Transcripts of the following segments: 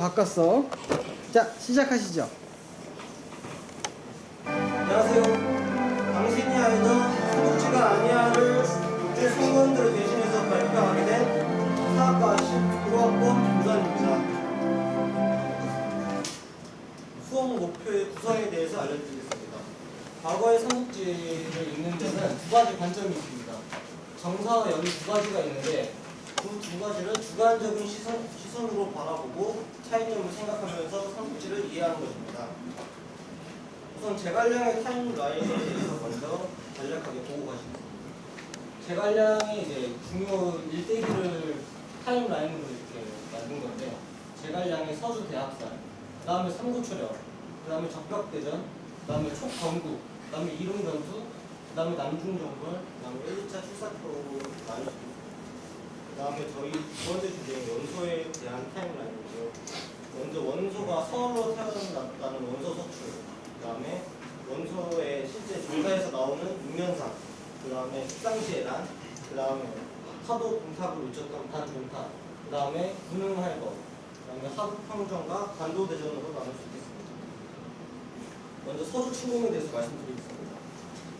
바꿨어. 자, 시작하시죠. 안녕하세요. 당신이 알던 삼국지가 아니야를 국제 수험원들을 대신해서 발표하게 된 사학과 19학번 김선입니다. 수험 목표의 구성에 대해서 알려드리겠습니다. 과거의 삼국지를 읽는 데는 두 가지 관점이 있습니다. 정사와 연이 두 가지가 있는데 그 두 가지를 주관적인 시선으로 바라보고 차이점을 생각하면서 삼국지를 이해하는 것입니다. 우선 제갈량의 타임라인에 대해서 먼저 간략하게 보고 가시겠습니다. 제갈량이 이제 중요 일대기를 타임라인으로 이렇게 만든 건데, 제갈량의 서주 대학살, 그 다음에 삼국초령, 그 다음에 적벽대전, 그 다음에 촉건국, 그 다음에 이릉전투, 그 다음에 남중정벌, 그 다음에 1차 출사표로 나눌 수 있습니다. 그 다음에 저희 두 번째 주제인 원소에 대한 타임라인이고요. 먼저 원소가 서울로 태어났다는 원소 서출, 그 다음에 원소의 실제 조사에서 나오는 육면상, 그 다음에 십상시해란, 그 다음에 사도 동탑을 외쳤던 반종탑, 그 다음에 군흥할거, 그 다음에 하북평전과 관도대전으로 나눌 수 있겠습니다. 먼저 서주 침공에 대해서 말씀드리겠습니다.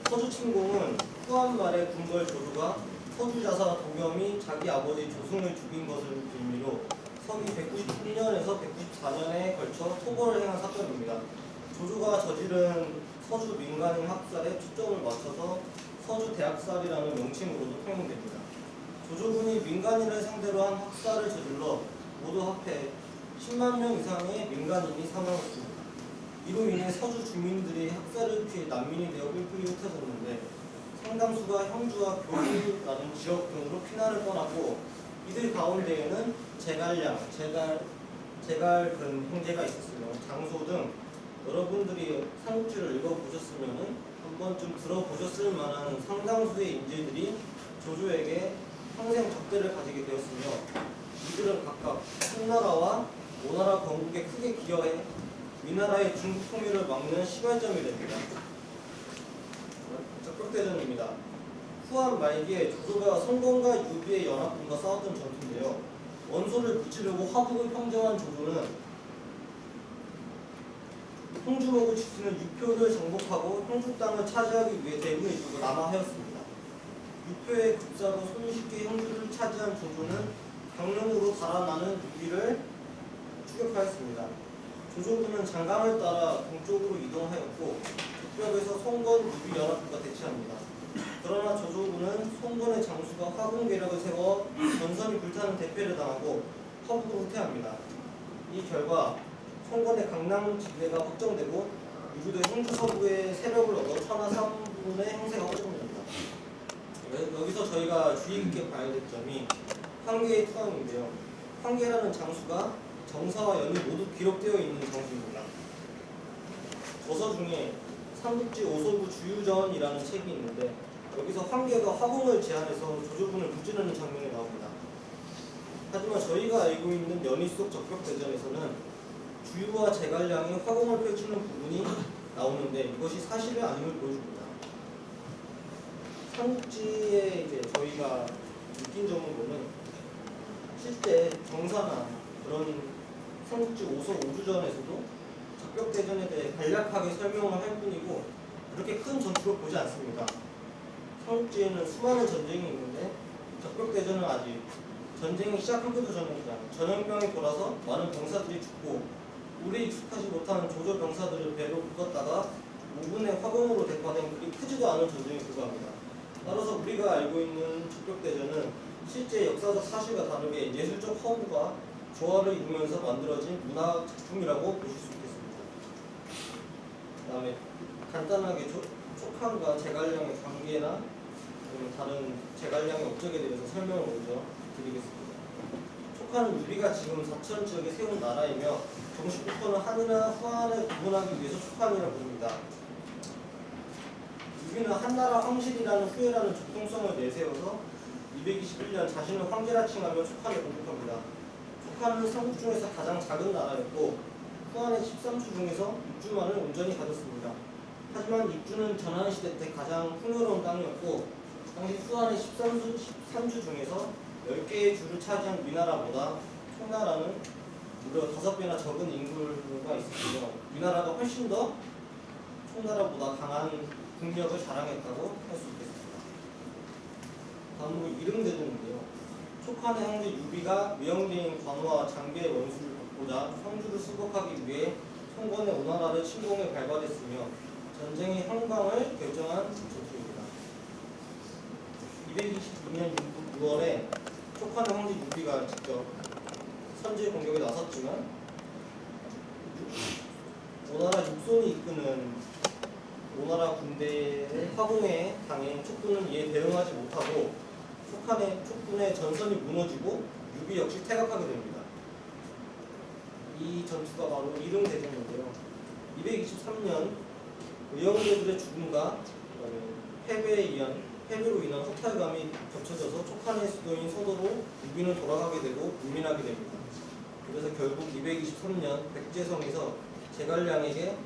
서주 침공은 후한 말에 궁궐 조조가 서주자사 도겸이 자기 아버지 조승을 죽인 것을 빌미로 서기 191년에서 194년에 걸쳐 토벌을 행한 사건입니다. 조조가 저지른 서주 민간인 학살에 초점을 맞춰서 서주 대학살이라는 명칭으로도 통용됩니다. 조조군이 민간인을 상대로 한 학살을 저질러 모두 합해 10만 명 이상의 민간인이 사망했습니다. 이로 인해 서주 주민들이 학살을 피해 난민이 되어 뿔뿔이 흩어졌는데, 상당수가 형주와 교주라는 지역 등으로 피난을 떠났고, 이들 가운데에는 제갈량, 제갈근 형제가 있었으며 장소 등 여러분들이 삼국지를 읽어보셨으면 한 번쯤 들어보셨을 만한 상당수의 인재들이 조조에게 평생 적대를 가지게 되었으며, 이들은 각각 청나라와 오나라 건국에 크게 기여해 위나라의 중국 통일을 막는 시발점이 됩니다. 적벽대전입니다. 후한 말기에 조조가 성공과 유비의 연합군과 싸웠던 전투인데요. 원소를 붙이려고 화북을 평정한 조조는 홍주목을 지키는 유표를 정복하고 형주 땅을 차지하기 위해 대군을 이끌고 남하하였습니다. 유표의 급사로 손쉽게 형주를 차지한 조조는 강릉으로 달아나는 유비를 추격하였습니다. 조조군은 장강을 따라 동쪽으로 이동하였고 북벽에서 송건 유비 연합군과 대치합니다. 그러나 조조군은 송건의 장수가 화군계략을 세워 전선이 불타는 대패를 당하고 화북으로 후퇴합니다. 이 결과 송건의 강남 지배가 확정되고 유비도 형주 서부의 세력을 얻어 천하 3분의 행세가 확정됩니다. 여기서 저희가 주의 깊게 봐야 될 점이 황계의 투항인데요. 황계라는 장수가 정사와 연이 모두 기록되어 있는 장수입니다. 저서 중에 삼국지 오소부 주유전이라는 책이 있는데, 여기서 황계가 화공을 제안해서 조조군을 무찌르는 장면이 나옵니다. 하지만 저희가 알고 있는 연희 속 적벽대전에서는 주유와 제갈량이 화공을 펼치는 부분이 나오는데, 이것이 사실이 아님을 보여줍니다. 삼국지에 이제 저희가 느낀 점은 보면, 실제 정사나 그런 삼국지 5서 5주전에서도 적벽대전에 대해 간략하게 설명을 할 뿐이고 그렇게 큰 전투를 보지 않습니다. 삼국지에는 수많은 전쟁이 있는데 적벽대전은 아직 전쟁이 시작하기도 전입니다. 전염병이 돌아서 많은 병사들이 죽고 우리 익숙하지 못하는 조조 병사들을 배로 묶었다가 5분의 화공으로 대파된 그리 크지도 않은 전쟁에 불과합니다. 따라서 우리가 알고 있는 적벽대전은 실제 역사적 사실과 다르게 예술적 허구가 조화를 이루면서 만들어진 문학 작품이라고 보실 수 있겠습니다. 그 다음에 간단하게 촉한과 제갈량의 관계나 다른 제갈량의 업적에 대해서 설명을 먼저 드리겠습니다. 촉한은 유비가 지금 사천 지역에 세운 나라이며 정식부터는 한이나 후한을 구분하기 위해서 촉한이라고 부릅니다. 유비는 한나라 황실이라는 후예라는 적동성을 내세워서 221년 자신을 황제라 칭하며 촉한에 공격합니다. 촉한은 삼국 중에서 가장 작은 나라였고 후한의 13주 중에서 6주만을 온전히 가졌습니다. 하지만 입주는 전한시대 때 가장 풍요로운 땅이었고 당시 후한의 13주 중에서 10개의 주를 차지한 위나라보다 청나라는 무려 5배나 적은 인구가 있으며 위나라가 훨씬 더 총나라보다 강한 국력을 자랑했다고 할 수 있겠습니다. 다음으로 이릉제도인데요. 촉한의 형제 유비가 위영대인 관우와 장비의 원수를 받고자 성주를 수복하기 위해 송건의 오나라를 침공해 발발했으며 전쟁의 형방을 결정한 전투입니다. 222년 6월에 촉한의 형제 유비가 직접 선제 공격에 나섰지만 오나라 육손이 이끄는 오나라 군대의 화공에 당해 촉군은 이에 대응하지 못하고 촉군의 전선이 무너지고 유비 역시 퇴각하게 됩니다. 이 전투가 바로 이릉대전인데요. 223년 의영대들의 죽음과 패배로 인한 허탈감이 겹쳐져서 촉한의 수도인 서도로 유비는 돌아가게 되고 문민하게 됩니다. 그래서 결국 223년 백제성에서 제갈량에게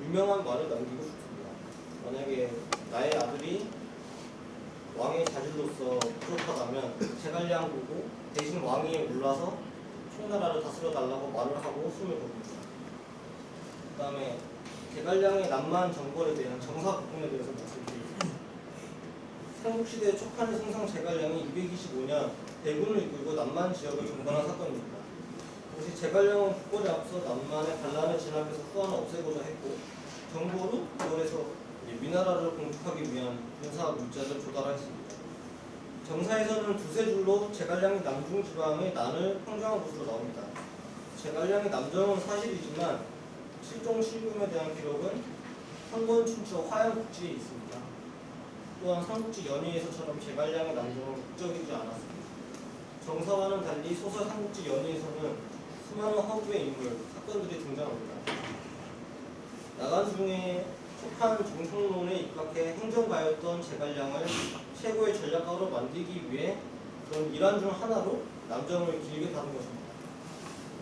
유명한 말을 남기고 싶습니다. 만약에 나의 아들이 왕의 자질로서 부족하다면 제갈량 보고 대신 왕위에 올라서 총나라를 다스려 달라고 말을 하고 숨을 거둡니다. 그 다음에 제갈량의 남만 정벌에 대한 정사 부분에 대해서 말씀드리겠습니다. 삼국시대 촉한의 승상 제갈량이 225년 대군을 이끌고 남만 지역을 정벌한 사건입니다. 당시 제갈량은 국벌에 앞서 남만의 반란을 진압해서 후한을 없애고자 했고 정보로 그걸에서 위나라를 공격하기 위한 군사 물자를 조달하였습니다. 정사에서는 두세 줄로 제갈량이 남중 지방의 난을 평정한 것으로 나옵니다. 제갈량의 남정은 사실이지만 실종 실금에 대한 기록은 한권 춘추 화양국지에 있습니다. 또한 삼국지 연의에서처럼 제갈량의 남정은 국적이지 않았습니다. 정사와는 달리 소설 삼국지 연의에서는 수많은 허구의 인물, 사건들이 등장합니다. 나간 중에 촉한 정통론에 입각해 행정가였던 제갈량을 최고의 전략가로 만들기 위해 그런 일환 중 하나로 남정을 길게 다룬 것입니다.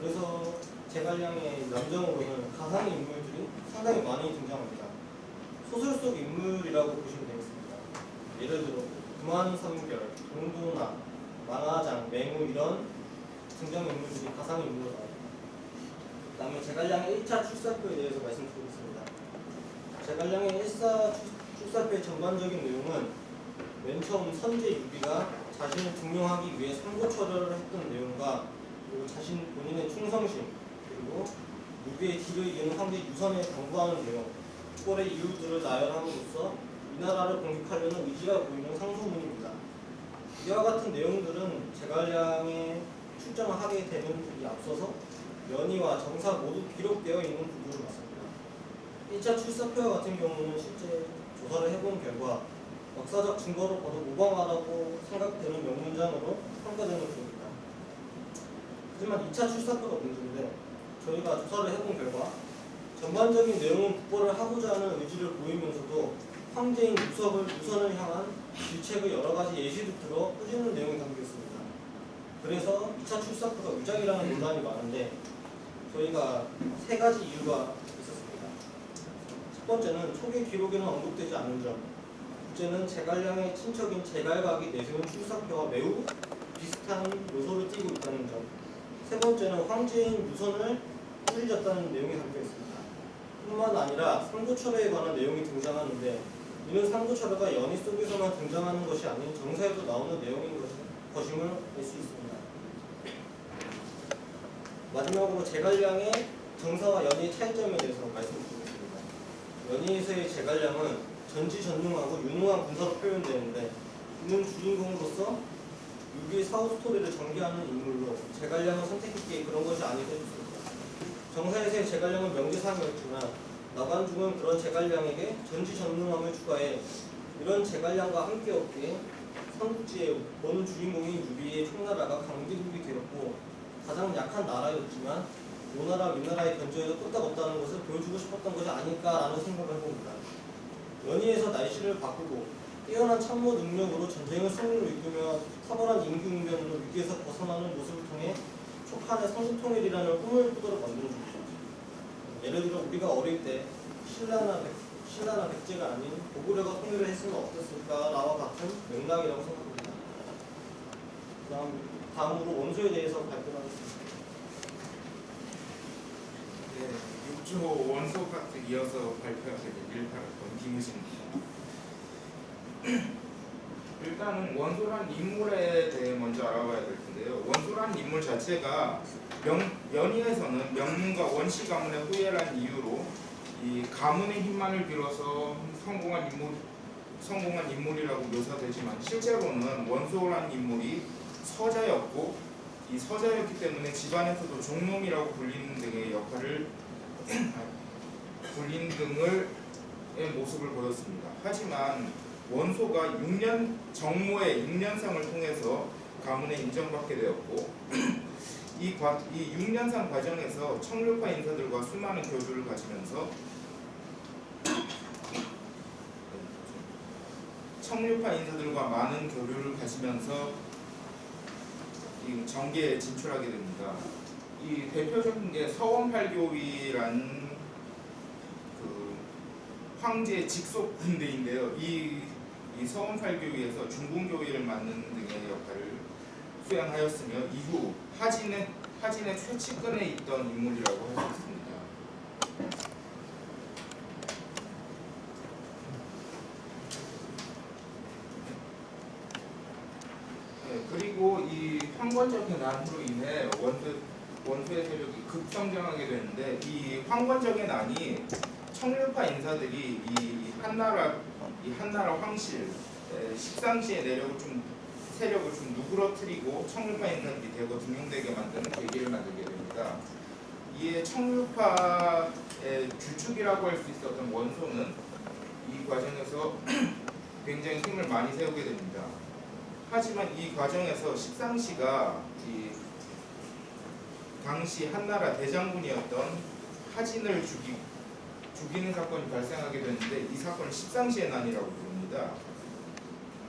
그래서 제갈량의 남정으로는 가상 인물들이 상당히 많이 등장합니다. 소설 속 인물이라고 보시면 되겠습니다. 예를 들어 금환삼결, 동도나, 망하장, 맹우 이런 등장인물들이 가상인물로 나옵니다. 그 다음에 제갈량의 1차 출사표에 대해서 말씀드리겠습니다. 제갈량의 1차 출사표의 전반적인 내용은 맨 처음 선제 유비가 자신을 증명하기 위해 삼고초려를 했던 내용과 그리고 자신 본인의 충성심 그리고 유비의 뒤를 이은 황제 유선에 당부하는 내용 촉벌의 이유들을 나열함으로써 이 나라를 공격하려는 의지가 보이는 상소문입니다. 이와 같은 내용들은 제갈량의 출정을 하게 되는 이 앞서서 연의와 정사 모두 기록되어 있는 부분을 맞습니다. 1차 출사표와 같은 경우는 실제 조사를 해본 결과 역사적 증거로 봐도 무방하다고 생각되는 명문장으로 평가되는 부분입니다. 하지만 2차 출사표가 문제인데 저희가 조사를 해본 결과 전반적인 내용은 국보를 하고자 하는 의지를 보이면서도 황제인 유선을 향한 질책의 여러 가지 예시를 들어 꾸짖는 내용이 담겨 있습니다. 그래서 2차 출사표가 유작이라는 논란이 많은데 저희가 세 가지 이유가 있었습니다. 첫 번째는 초기 기록에는 언급되지 않은 점, 둘째는 제갈량의 친척인 제갈각이 내세운 출사표와 매우 비슷한 요소를 띠고 있다는 점, 세 번째는 황제인 유선을 꾸짖었다는 내용이 담겨 있습니다. 뿐만 아니라 삼고철회에 관한 내용이 등장하는데 이는 삼고철회가 연의 속에서만 등장하는 것이 아닌 정사에도 나오는 내용인 것임을 알 수 있습니다. 마지막으로 제갈량의 정사와 연의의 차이점에 대해서 말씀드리겠습니다. 연의에서의 제갈량은 전지전능하고 유능한 군사로 표현되는데 이는 주인공으로서 유비의 사후 스토리를 전개하는 인물로 제갈량을 선택했기에 그런 것이 아니고 했습니다. 정사에서의 제갈량은 명제상이었지만 나관중은 그런 제갈량에게 전지전능함을 추가해 이런 제갈량과 함께 없기에 삼국지의 어느 주인공인 유비의 총나라가 강대국이 되었고 가장 약한 나라였지만 오나라 윗나라의 견제에도 끄떡없다는 것을 보여주고 싶었던 것이 아닐까라는 생각을 해봅니다. 연의에서 날씨를 바꾸고 뛰어난 참모 능력으로 전쟁을 승리로 이끌며 탁월한 임기응변으로 위기에서 벗어나는 모습을 통해 촉한의 성수통일이라는 꿈을 꾸도록 만드는 중이죠. 예를 들어 우리가 어릴 때 신라나 백제가 아닌 고구려가 통일을 했으면 어땠을까라와 같은 맥락이라고 생각합니다. 다음으로 원소에 대해서 발표하겠습니다. 원소 파트 이어서 발표하게 될 1파트 김우진입니다. 일단은 원소란 인물에 대해 먼저 알아봐야 될 텐데요. 원소란 인물 자체가 연희에서는 명문가 원시 가문의 후예란 이유로 이 가문의 힘만을 빌어서 성공한 인물이라고 묘사되지만 실제로는 원소란 인물이 서자였고 이 서자였기 때문에 집안에서도 종놈이라고 불리는 등의 역할을 불린 등의 모습을 보였습니다. 하지만 원소가 정모의 6년상을 통해서 가문에 인정받게 되었고 이 6년상 과정에서 청류파 인사들과 수많은 교류를 가지면서 이 정계에 진출하게 됩니다. 이 대표적인 게 서원팔교위란 그 황제 직속 군대인데요. 이 서원팔교위에서 중궁교위를 맡는 등의 역할을 수행하였으며 이후 하진의 최측근에 있던 인물이라고 할 수 있습니다. 그리고 이 황건적인 난으로 인해 원소의 세력이 급성장하게 되는데 이 황건적인 난이 청류파 인사들이 이 한나라 황실 십상시의 세력을 좀 누그러뜨리고 청류파 인사들이 대거 등용되게 만드는 계기를 만들게 됩니다. 이에 청류파의 주축이라고 할 수 있었던 원소는 이 과정에서 굉장히 힘을 많이 세우게 됩니다. 하지만 이 과정에서 십상시가 당시 한나라 대장군이었던 하진을 죽이는 사건이 발생하게 되는데 이 사건을 십상시의 난이라고 부릅니다.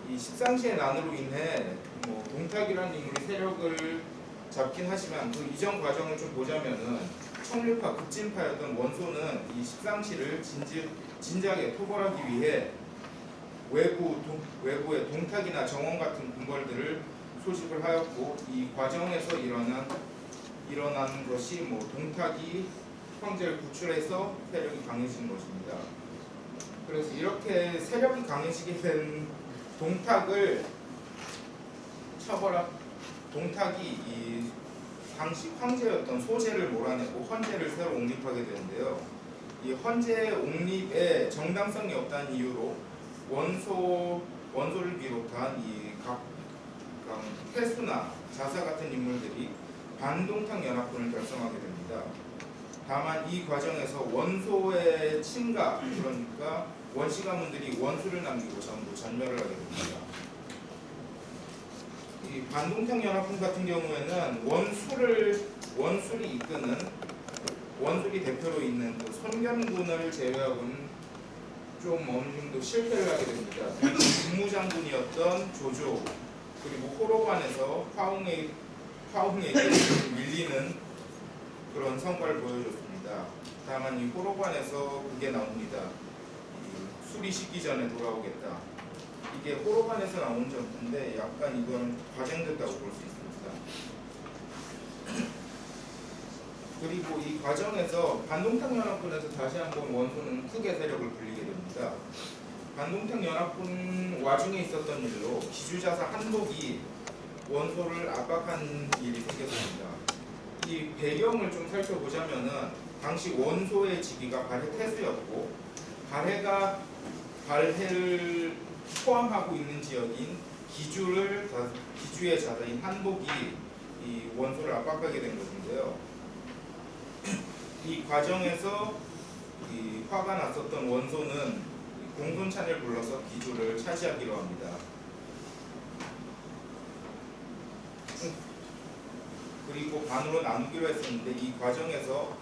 이 십상시의 난으로 인해 동탁이라는 인물이 세력을 잡긴 하지만 그 이전 과정을 좀 보자면은 청류파 급진파였던 원소는 이 십상시를 진작에 토벌하기 위해 외부의 동탁이나 정원 같은 군벌들을 소집을 하였고 이 과정에서 일어난 것이 동탁이 황제를 구출해서 세력이 강해진 것입니다. 그래서 이렇게 세력이 강해지게 된 동탁을 동탁이 이 당시 황제였던 소제를 몰아내고 헌제를 새로 옹립하게 되는데요. 이 헌제 옹립에 정당성이 없다는 이유로 원소를 비롯한 각 회수나 자사 같은 인물들이 반동탁 연합군을 결성하게 됩니다. 다만 이 과정에서 원소의 친가, 그러니까 원시 가문들이 원수를 남기고 전부 전멸을 하게 됩니다. 이 반동탁 연합군 같은 경우에는 원술이 대표로 있는 그 손견군을 제외하고는 좀 어느 정도 실패를 하게 됩니다. 국무장군이었던 조조 그리고 호로관에서 화웅에게 밀리는 그런 성과를 보여줬습니다. 다만 이 호로관에서 그게 나옵니다. 수리시키 전에 돌아오겠다. 이게 호로관에서 나온 점인데 약간 이건 과장됐다고 볼 수 있습니다. 그리고 이 과정에서 반동탁 연합군에서 다시 한번 원소는 크게 세력을 불리게 됩니다. 반동탁 연합군 와중에 있었던 일로 기주자사 한복이 원소를 압박한 일이 생겼습니다. 이 배경을 좀 살펴보자면은 당시 원소의 직위가 발해 태수였고 발해를 포함하고 있는 지역인 기주의 자사인 한복이 이 원소를 압박하게 된 것인데요. 이 과정에서 이 화가 났었던 원소는 공손찬을 불러서 기주를 차지하기로 합니다. 그리고 반으로 나누기로 했었는데 이 과정에서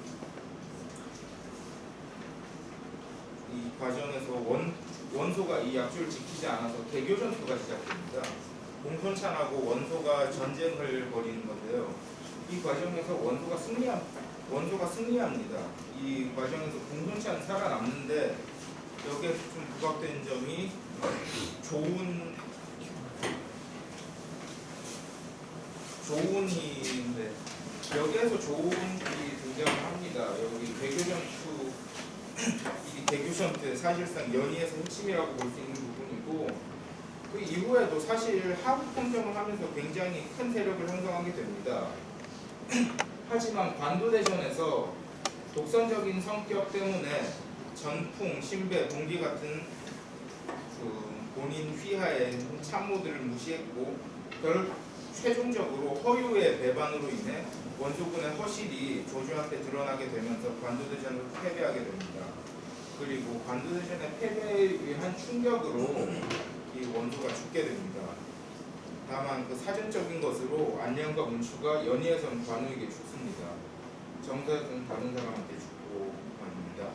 원소가 이 약속을 지키지 않아서 개교 전투가 시작됩니다. 공손찬하고 원소가 전쟁을 벌이는 건데요. 이 과정에서 원소가 승리합니다. 이 과정에서 공손찬 살아남는데 여기에서 좀 부각된 점이 조운희인데 여기에서 조운이 등장을 합니다. 여기 개교 전투 사실상 연희에서 핵심이라고 볼 수 있는 부분이고 그 이후에도 사실 하부 평정을 하면서 굉장히 큰 세력을 형성하게 됩니다. 하지만 관도대전에서 독선적인 성격 때문에 전풍, 신배, 동기 같은 그 본인 휘하의 참모들을 무시했고 최종적으로 허유의 배반으로 인해 원소군의 허실이 조주한테 드러나게 되면서 관도대전을 패배하게 됩니다. 그리고 관도대전의 패배에 의한 충격으로 이 원소가 죽게 됩니다. 다만 그 사전적인 것으로 안녕과 문추가 연희에서는 관우에게 죽습니다. 정사에서는 다른 사람한테 죽고 맙니다.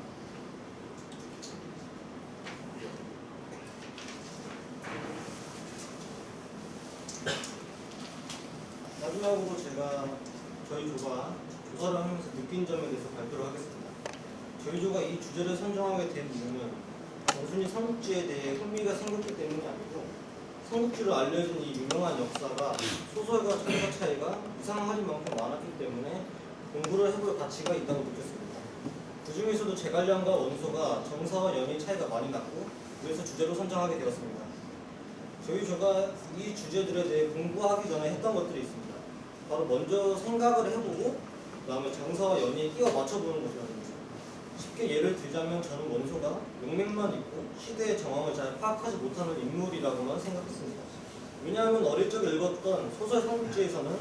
마지막으로 제가 저희 조가 조사를 하면서 느낀 점에 대해서 발표를 하겠습니다. 저희 조가 이 주제를 선정하게 된 이유는 단순히 삼국지에 대해 흥미가 생겼기 때문이 아니고 삼국지로 알려진 이 유명한 역사가 소설과 전사 차이가 이상하리 만큼 많았기 때문에 공부를 해볼 가치가 있다고 느꼈습니다. 그 중에서도 제갈량과 원소가 정사와 연의 차이가 많이 났고 그래서 주제로 선정하게 되었습니다. 저희 조가 이 주제들에 대해 공부하기 전에 했던 것들이 있습니다. 바로 먼저 생각을 해보고 그 다음에 정사와 연의에 끼워 맞춰보는 것이었습니다. 쉽게 예를 들자면 저는 원소가 용맹만 있고 시대의 정황을 잘 파악하지 못하는 인물이라고만 생각했습니다. 왜냐하면 어릴 적에 읽었던 소설 삼국지에서는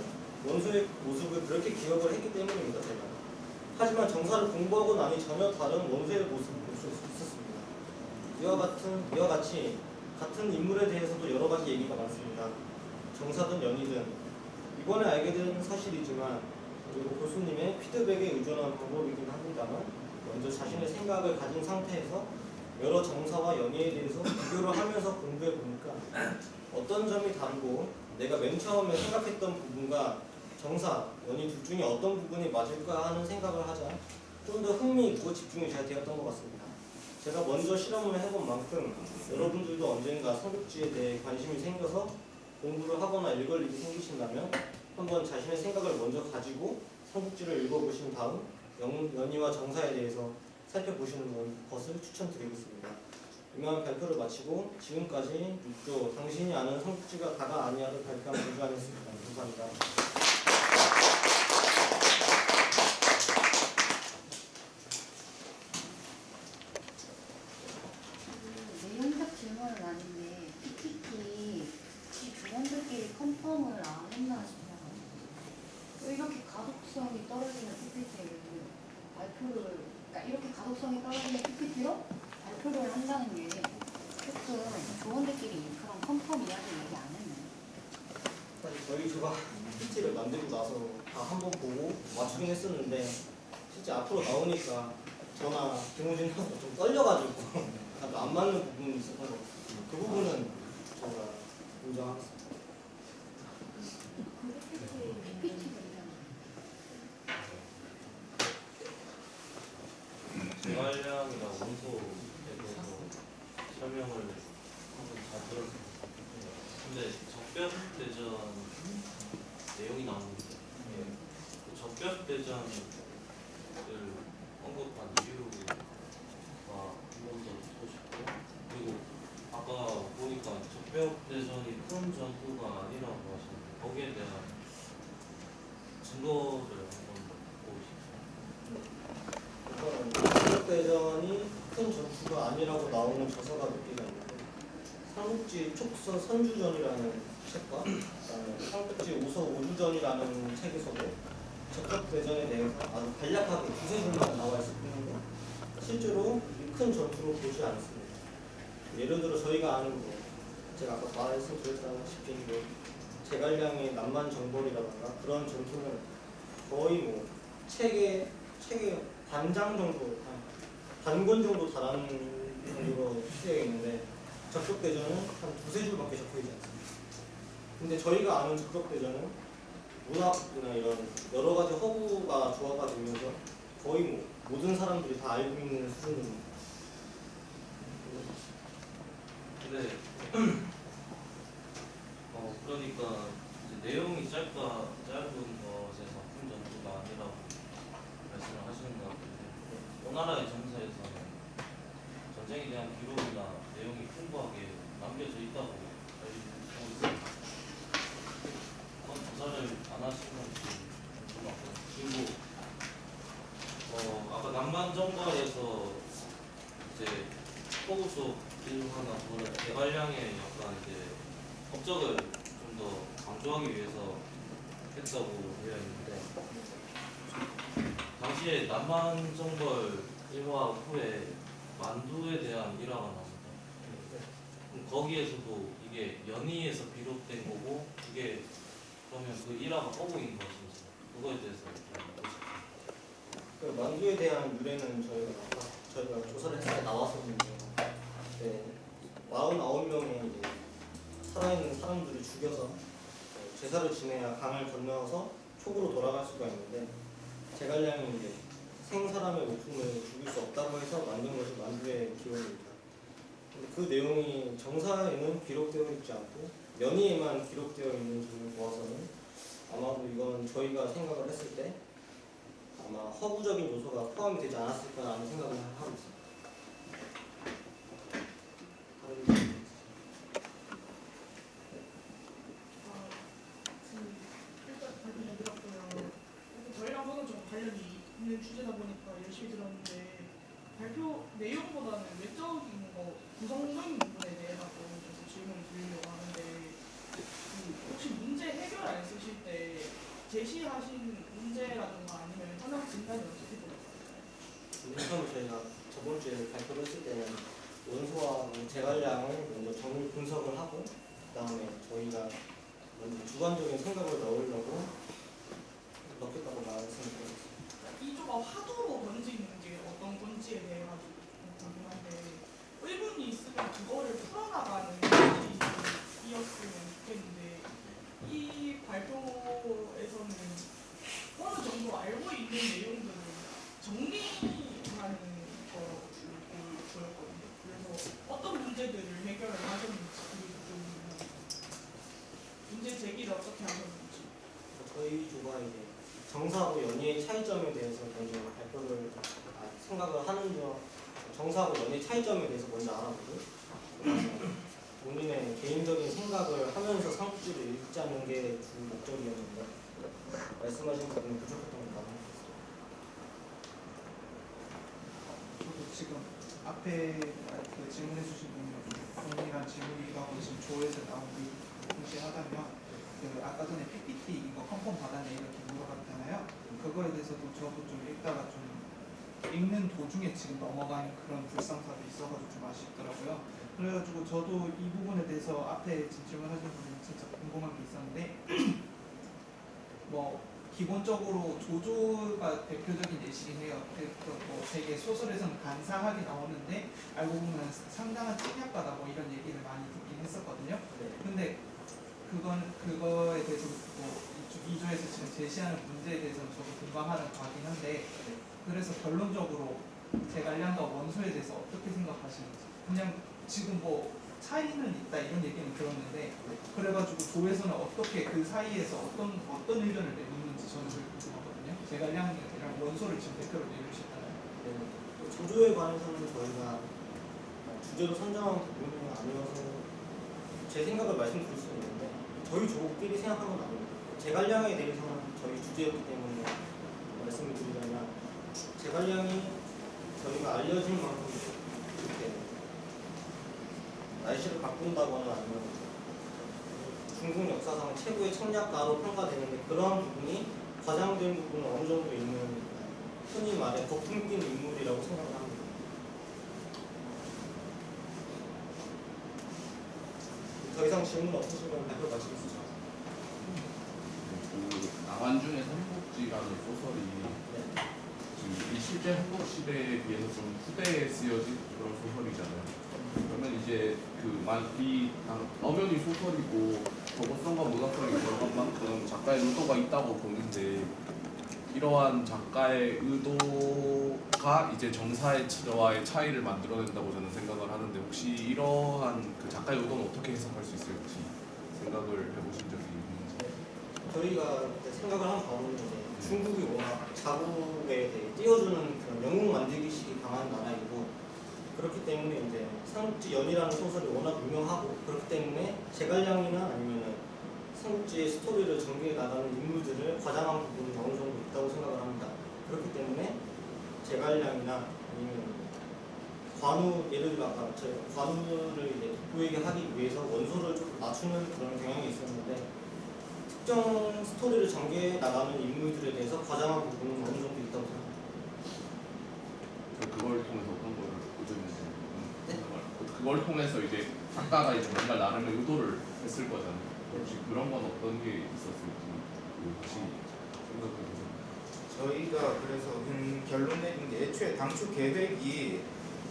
원소의 모습을 그렇게 기억을 했기 때문입니다. 제가. 하지만 정사를 공부하고 나니 전혀 다른 원소의 모습을 볼 수 있었습니다. 이와 같이 같은 인물에 대해서도 여러 가지 얘기가 많습니다. 정사든 연희든 이번에 알게 된 사실이지만 그리고 교수님의 피드백에 의존한 방법이긴 합니다만 먼저 자신의 생각을 가진 상태에서 여러 정사와 연희에 대해서 비교를 하면서 공부해 보니까 어떤 점이 다르고 내가 맨 처음에 생각했던 부분과 정사, 연희 둘 중에 어떤 부분이 맞을까 하는 생각을 하자 좀 더 흥미있고 집중이 잘 되었던 것 같습니다. 제가 먼저 실험을 해본 만큼 여러분들도 언젠가 삼국지에 대해 관심이 생겨서 공부를 하거나 읽을 일이 생기신다면 한번 자신의 생각을 먼저 가지고 삼국지를 읽어보신 다음 연희와 정사에 대해서 살펴보시는 것을 추천드리겠습니다. 이만 발표를 마치고 지금까지 6조 당신이 아는 삼국지가 다가 아니야를 발표한 조주환이었습니다. 감사합니다. 내용적 질문은 아닌데 PPT 혹시 조원들끼리 컨펌을 안 했나 싶어요. 왜 이렇게 가독성이 떨어지는 PPT를 발표를, 그러니까 이렇게 가독성이 떨어지는 PPT로 발표를 한다는 게 조금 조원들끼리 그런 컨펌 이야기 얘기 안 했나요? 사실 저희 조가 PPT를 만들고 나서 다 한번 보고 맞추긴 했었는데 실제 앞으로 나오니까 저나 김호진 선수가 좀 떨려가지고 안 맞는 부분이 있었던 것 같아요. 그 부분은 제가 인정하겠습니다. PPT가 제갈량이랑 원소에 대해서 설명을 한번 잘 들었습니다. 근데 적벽대전 내용이 나오는데 그 적벽대전을 언급한 이유가 한 번 더 듣고 싶고, 그리고 아까 보니까 적벽대전이 큰 전투가 아니라고 하시는데 거기에 대한 증거를 한번 보고 싶습니다. 삼국대전이 큰 전투가 아니라고 나오는 저서가 몇 개가 있는데 삼국지 촉서 선주전이라는 책과 그다음에 삼국지 우서 오주전이라는 책에서도 적벽대전에 대해서 아주 간략하게 두세 줄만 나와 있을 뿐인데 실제로 큰 전투로 보지 않습니다. 예를 들어 저희가 아는 거 제가 아까 말씀드렸다시피 뭐 제갈량의 남만 정벌이라던가 그런 전투는 거의 뭐 책에 반장 정도, 반권 정도 달하는 정도로 쓰여 있는데 적벽대전은 한 두세 줄밖에 적혀있지 않습니다. 근데 저희가 아는 적벽대전은 문학이나 이런 여러 가지 허구가 조화가 되면서 거의 뭐 모든 사람들이 다 알고 있는 수준입니다. 근데 그러니까 이제 내용이 짧은 것에서 큰 전투가 아니라고 말씀을 하시는 것 같은데 오나라의 전사에서는 전쟁에 대한 기록이나 내용이 풍부하게 남겨져 있다고 알고 있습니다. 그건 조사를 안 하신 건지 궁금하고, 그리고 아까 남만정과에서 이제 포구 쪽 일화나 그런 대관량의 약간 이제 업적을 좀 더 강조하기 위해서 했다고 되어 있는데, 당시에 남만정벌 일화 후에 만두에 대한 일화가 나옵니다. 그럼 거기에서도 이게 연희에서 비롯된 거고, 이게 그러면 그 일화가 어부인 것인지 그거에 대해서 알고 싶습니다. 그 만두에 대한 유래는 저희가 조사를 했을 때 나왔었는데요. 네, 49명의 이제 살아있는 사람들을 죽여서 제사를 지내야 강을 건너서 촉으로 돌아갈 수가 있는데, 제갈량이 이제 생 사람의 목숨을 죽일 수 없다고 해서 만든 것이 만두의 기원입니다. 근데 그 내용이 정사에는 기록되어 있지 않고 연희에만 기록되어 있는 점을 보아서는 아마도 이건 저희가 생각을 했을 때 아마 허구적인 요소가 포함이 되지 않았을까라는 생각을 하고 있습니다. 일단 발표를 들었고요. 저희랑은 좀 관련이 있는 주제다 보니까 열심히 들었는데, 발표 내용보다는 외적인 거 구성적인 부분에 대해서 좀 질문을 드리려고 하는데, 혹시 문제 해결 안 쓰실 때 제시하신 문제라든가 아니면 현황 진단이 어떻게 되었을까요? 처음에 저희가 저번 주에 발표를 했을 때는 원소와 제갈량을 먼저 정밀 분석을 하고, 그 다음에 저희가 먼저 주관적인 생각을 넣으려고 넣겠다고 말씀드렸습니다. 이 조가 화두로 던지는 게 어떤 건지에 대해 가지고 궁금한데, 의문이 있으면 그거를 풀어나가는 것이었으면 좋겠는데, 이 발표에서는 어느 정도 알고 있는 내용들을 정리하는 거로 보였거든요. 그래서 어떤 문제들을 해결을 하셨는지, 그리고 좀 문제 제기를 어떻게 하셨는지. 저희 조가 이제 정사하고 연희의 차이점에 대해서 먼저 발표를 생각을 하는 중, 정사하고 연희의 차이점에 대해서 먼저 알아보고, 본인의 개인적인 생각을 하면서 삼국지를 읽자는 게 주 목적이었는데, 말씀하신 부분이 부족했던 것 같아요. 저도 지금 앞에 그 질문해 주신 분이 동일한 질문이기도 하고 지금 조에서 나온 게 동시하다면, 그 아까 전에 PPT 이거 컨펌 받았네 이렇게 물어봤잖아요. 그거에 대해서도 저도 좀 읽다가 좀 읽는 도중에 지금 넘어가는 그런 불상사도 있어가지고 좀 아쉽더라고요. 그래가지고 저도 이 부분에 대해서 앞에 질문하신 분이 진짜 궁금한 게 있었는데, 뭐 기본적으로 조조가 대표적인 예시긴 해요. 뭐 되게 소설에서는 간사하게 나오는데 알고 보면 상당한 침략가다 뭐 이런 얘기를 많이 듣긴 했었거든요. 근데 그거에 대해서 뭐 2조에서 지금 제시하는 문제에 대해서는 저도 공감하는 바긴 한데, 그래서 결론적으로 제갈량과 원소에 대해서 어떻게 생각하시는지, 그냥 지금 뭐 차이는 있다 이런 얘기는 들었는데, 그래가지고 조에서는 어떻게 그 사이에서 어떤 의견을 내놓는지 저는 그게 궁금하거든요. 제갈량이랑 원소를 지금 대표로 내주셨잖아요. 네. 조조에 관해서는 저희가 주제로 선정한 부분이 아니어서 제 생각을 말씀드릴 수 있는데, 저희 조끼리 생각한 건 아닙니다. 제갈량에 대해서는 저희 주제였기 때문에 말씀을 드리자면, 제갈량이 저희가 알려진 만큼 이렇게 날씨를 바꾼다거나 아니면 중국 역사상 최고의 청략가로 평가되는데, 그러한 부분이 과장된 부분은 어느 정도 있는, 흔히 말해 거품 낀 인물이라고 생각을 합니다. 더 이상 질문 없으시면 발표 마치겠습니다. 그 남한중의 삼국지라는 소설이 지금 이 실제 한국 시대에 비해서 좀 후대에 쓰여진 그런 소설이잖아요. 그러면 이제 이 엄연히 소설이고 정보성과 문학성이 들어간 만큼 작가의 의도가 있다고 보는데, 이러한 작가의 의도가 이제 정사와의 차이를 만들어낸다고 저는 생각을 하는데, 혹시 이러한 그 작가의 의도는 어떻게 해석할 수 있을지 생각을 해보신 적이 있는지. 저희가 생각을 한 바로는 이제 중국이 워낙 자국에 대해 띄워주는 그런 영웅 만들기식이 강한 나라이고, 그렇기 때문에 이제 삼국지 연이라는 소설이 워낙 유명하고 그렇기 때문에 제갈량이나 아니면은 삼국지의 스토리를 전개해 나가는 인물들을 과장한 부분이 어느 정도 있다고 생각을 합니다. 그렇기 때문에 제갈량이나 아니면 관우, 예를 들어 아까 제가 관우를 이제 돋보이게 하기 위해서 원소를 좀 낮추는 그런 경향이 있었는데 특정 스토리를 전개해 나가는 인물들에 대해서 과장한 부분은 어느 정도 있다고 생각합니다. 그걸 통해서 어떤 거를 보여주는지 그걸 통해서 이제 작가가 이제 뭔가 나름의 의도를 했을 거잖아요. 혹시 그런 건 어떤 게 있었을지 혹시 생각해보세요. 저희가 그래서 결론 내린 게 애초에 당초 계획이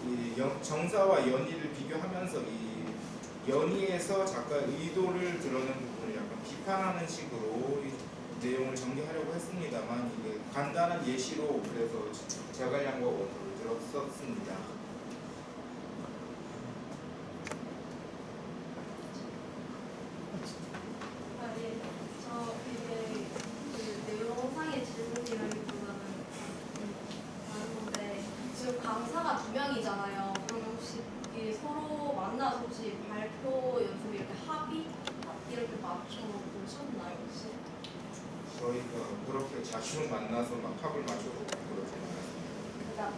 이 정사와 연희를 비교하면서 이 연희에서 작가 의도를 드러낸 부분을 약간 비판하는 식으로 이 내용을 전개하려고 했습니다만 이게 간단한 예시로 그래서 제갈량과 원소를 들었었습니다. 네. 저 이게 그 내용상의 질문이라기보다는 다른 건데 지금 강사가 2명이잖아요. 그러면 혹시 이 서로 만나서 혹시 발표 연습 이렇게 합의 이렇게 맞춰 보셨나요 혹시? 저희가 그렇게 자주 만나서 막 합을 맞추고 그러지 않았습니다.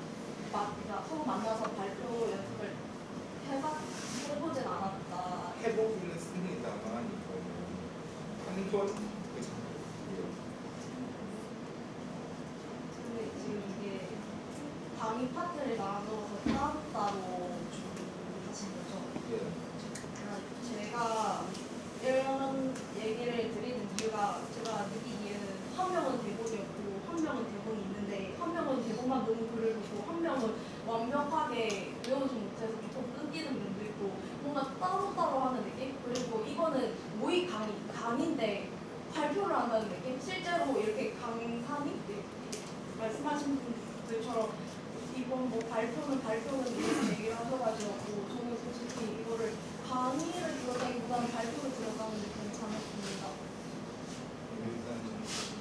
그러니까 서로 만나서 발표 연습을 해보진 않았다. 해보기는 했습니다만 한번 근데 지금 이게 강의 파트를 나눠서 따로따로 하신 거죠? 제가 이런 얘기를 드리는 이유가 제가 느끼기에는 한 명은 대본이었고 한 명은 대본이 있는데 한 명은 대본만 너무 글을 보고 한 명은 완벽하게 외우지 못해서 조금 끊기는 면도 있고 뭔가 따로따로 하는 느낌? 그리고 이거는 모의 강의인데 발표를 한다는 느낌? 실제로 이렇게 강사님 말씀하신 분들처럼 이번 뭐 발표는 이런 얘기를 하셔가지고 저는 솔직히 이거를 강의를 들었다기보다는 발표를 들었다는 느낌이 강했습니다. 일단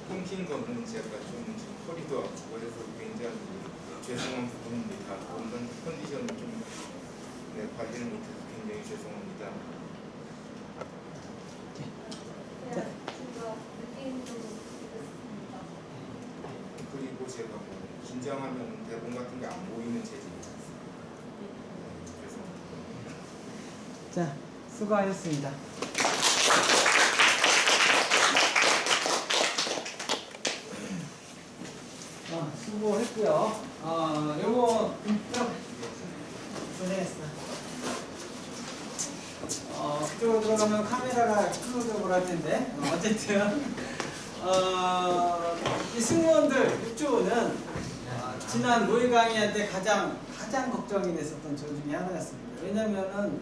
끊긴 거는 제가 좀 지금 허리도 아프고 해서 굉장히 죄송한 부분입니다. 건강 컨디션을 좀 관리를 못해서 굉장히 죄송합니다. 그냥 진짜 느낌이 좀 그랬습니다. 그리고 제가 뭐 긴장하면 대본 같은 게 안 보이는 체질이었어요. 죄송합니다. 자, 수고하셨습니다. 수고했고요. 요거 고생했어. 그쪽으로 들어가면 카메라가 클로즈업을 할 텐데 어쨌든 이 승무원들 6조는 지난 모의 강의할 때 가장 걱정이 됐었던 저 중에 하나였습니다. 왜냐면은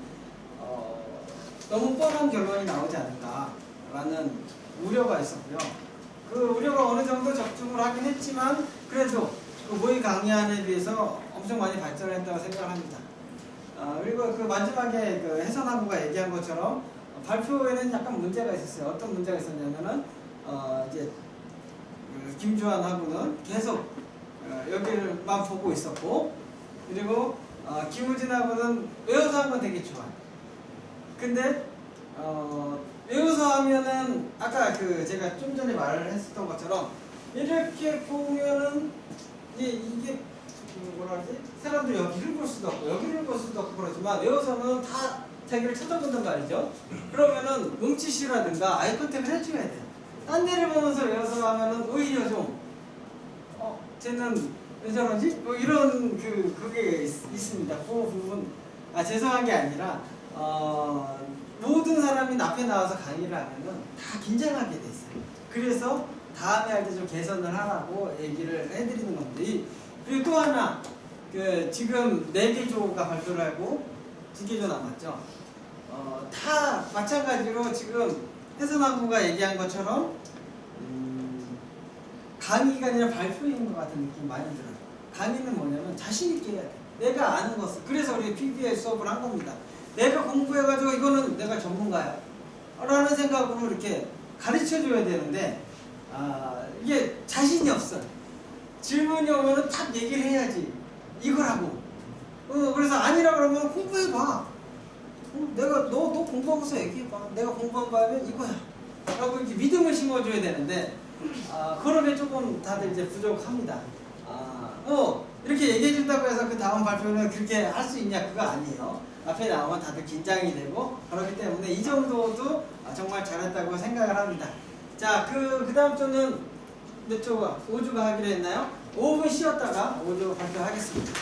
너무 뻔한 결론이 나오지 않을까라는 우려가 있었고요. 그 우려가 어느 정도 적중을 하긴 했지만 그래도 그 모의 강의안에 비해서 엄청 많이 발전했다고 생각을 합니다. 그리고 그 마지막에 그 해선하고가 얘기한 것처럼 발표에는 약간 문제가 있었어요. 어떤 문제가 있었냐면은 이제 그 김주환하고는 계속 여기를만 보고 있었고, 그리고 김우진하고는 외워서 한 건 되게 좋아요. 근데 외워서 하면은 아까 그 제가 좀 전에 말을 했었던 것처럼 이렇게 보면은 이게 뭐라 하지? 사람들이 여기를 볼 수도 없고 여기를 볼 수도 없고 그러지만 외워서는 다 자기를 쳐다본단 말이죠. 그러면은 몸짓이라든가 아이 컨택을 해줘야 돼요. 딴 데를 보면서 외워서 하면은 오히려 좀 쟤는 왜 저러지? 뭐 이런 그게 있습니다. 그 부분 죄송한 게 아니라 모든 사람이 앞에 나와서 강의를 하면은 다 긴장하게 돼 있어요. 그래서 다음에 할 때 좀 개선을 하라고 얘기를 해드리는 건데, 그리고 또 하나 지금 4개 조가 발표를 하고 2개 조 남았죠. 다 마찬가지로 지금 해선학부가 얘기한 것처럼 강의가 아니라 발표인 것 같은 느낌이 많이 들어요. 강의는 뭐냐면 자신 있게 해야 돼. 내가 아는 것을. 그래서 우리 PBL 수업을 한 겁니다. 내가 공부해가지고 이거는 내가 전문가야 라는 생각으로 이렇게 가르쳐줘야 되는데 이게 자신이 없어. 질문이 오면은 딱 얘기를 해야지. 이거라고. 그래서 아니라 그러면 공부해봐. 내가 너 공부하고서 얘기해봐. 내가 공부한 거 하면 이거야. 라고 이렇게 믿음을 심어줘야 되는데 그런 게 조금 다들 이제 부족합니다. 이렇게 얘기해준다고 해서 그 다음 발표는 그렇게 할 수 있냐 그거 아니에요. 앞에 나오면 다들 긴장이 되고 그렇기 때문에 이 정도도 정말 잘했다고 생각을 합니다. 자, 그 다음 주는 몇 주가? 5주가 하기로 했나요? 5분 쉬었다가 5주 발표하겠습니다.